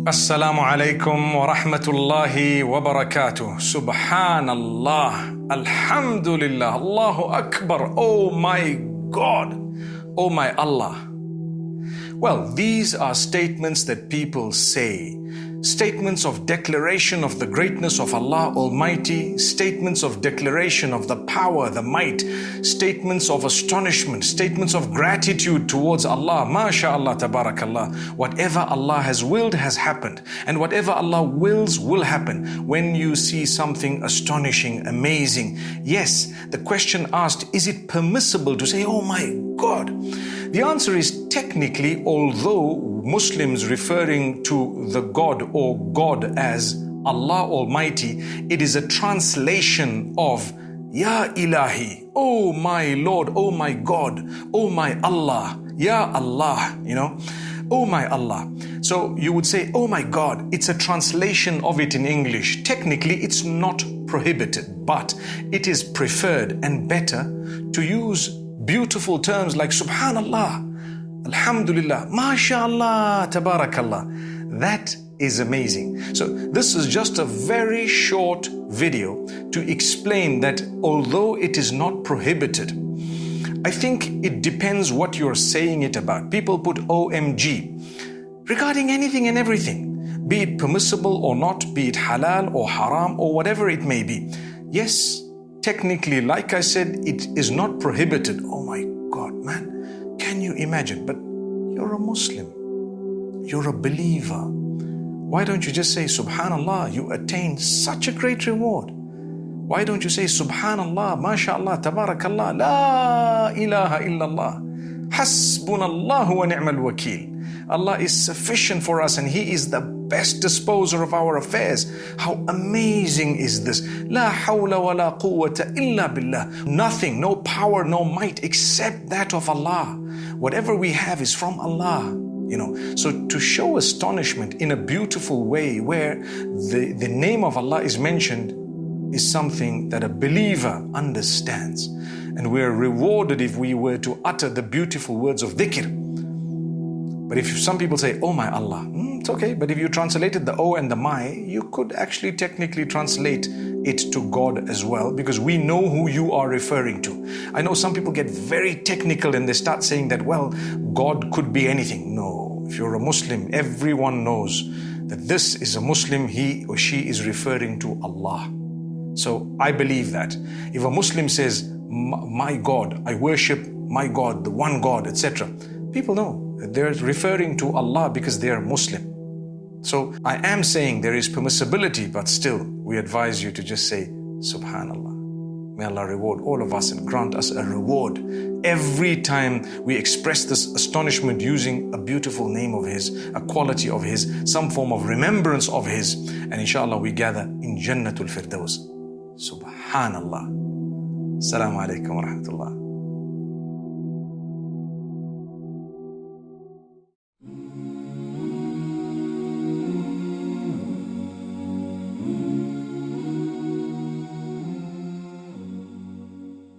Assalamu alaikum wa rahmatullahi wa barakatuh. Subhanallah, Alhamdulillah, Allahu Akbar. Oh my God, oh my Allah. Well, these are statements that people say, statements of declaration of the greatness of Allah Almighty, statements of declaration of the power, the might, statements of astonishment, statements of gratitude towards Allah. MashaAllah, tabarakallah. Whatever Allah has willed has happened, and whatever Allah wills will happen. When you see something astonishing, amazing, yes, the question asked, is it permissible to say, oh my God? The answer is technically, although Muslims referring to the God or God as Allah Almighty, it is a translation of Ya Ilahi, oh my Lord, oh my God, oh my Allah, Ya Allah, oh my Allah. So you would say, oh my God, it's a translation of it in English. Technically, it's not prohibited, but it is preferred and better to use beautiful terms like Subhanallah, Alhamdulillah, MashaAllah, Tabarakallah. That is amazing. So this is just a very short video to explain that although it is not prohibited, I think it depends what you're saying it about. People put OMG regarding anything and everything, be it permissible or not, be it halal or haram or whatever it may be. Yes, technically, like I said, it is not prohibited. Oh my God, man, can you imagine? But you're a Muslim, you're a believer. Why don't you just say, Subhanallah, you attained such a great reward? Why don't you say, Subhanallah, MashaAllah, Tabarakallah, La ilaha illallah, Hasbunallahu wa ni'mal wakil. Allah is sufficient for us and He is the best disposer of our affairs. How amazing is this? La hawla wa la quwwata illa billah. Nothing, no power, no might except that of Allah. Whatever we have is from Allah. So to show astonishment in a beautiful way where the name of Allah is mentioned is something that a believer understands. And we're rewarded if we were to utter the beautiful words of dhikr. But if some people say, oh my Allah, it's okay. But if you translated the O and the my, you could actually technically translate it to God as well, because we know who you are referring to. I know some people get very technical and they start saying that, well, God could be anything. No, if you're a Muslim, everyone knows that this is a Muslim, he or she is referring to Allah. So I believe that. If a Muslim says, my God, I worship my God, the one God, etc., people know that they're referring to Allah because they are Muslim. So I am saying there is permissibility, but still we advise you to just say Subhanallah. May Allah reward all of us and grant us a reward every time we express this astonishment using a beautiful name of His, a quality of His, some form of remembrance of His, and inshallah we gather in Jannatul Firdaus. Subhanallah. Assalamu alaikum wa rahmatullah.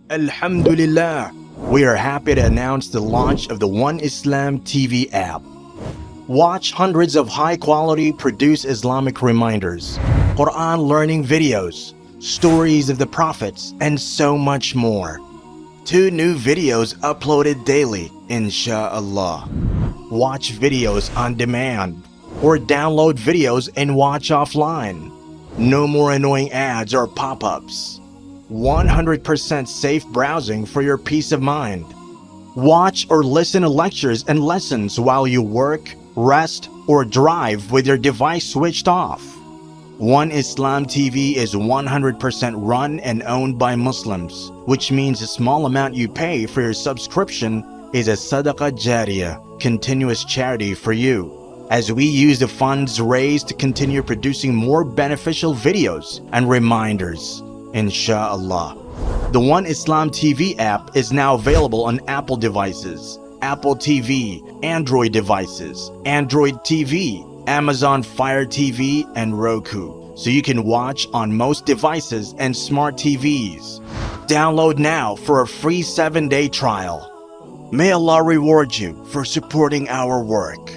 Alhamdulillah, we are happy to announce the launch of the One Islam TV app. Watch hundreds of high-quality produced Islamic reminders, Quran learning videos, stories of the prophets, and so much more. 2 new videos uploaded daily, inshallah. Watch videos on demand, or download videos and watch offline. No more annoying ads or pop-ups. 100% safe browsing for your peace of mind. Watch or listen to lectures and lessons while you work, rest, or drive with your device switched off. One Islam TV is 100% run and owned by Muslims, which means the small amount you pay for your subscription is a SADAQAH JARIYAH, continuous charity for you, as we use the funds raised to continue producing more beneficial videos and reminders, inshallah. The One Islam TV app is now available on Apple devices, Apple TV, Android devices, Android TV, Amazon Fire TV, and Roku, so you can watch on most devices and smart TVs. Download now for a free 7-day trial. May Allah reward you for supporting our work.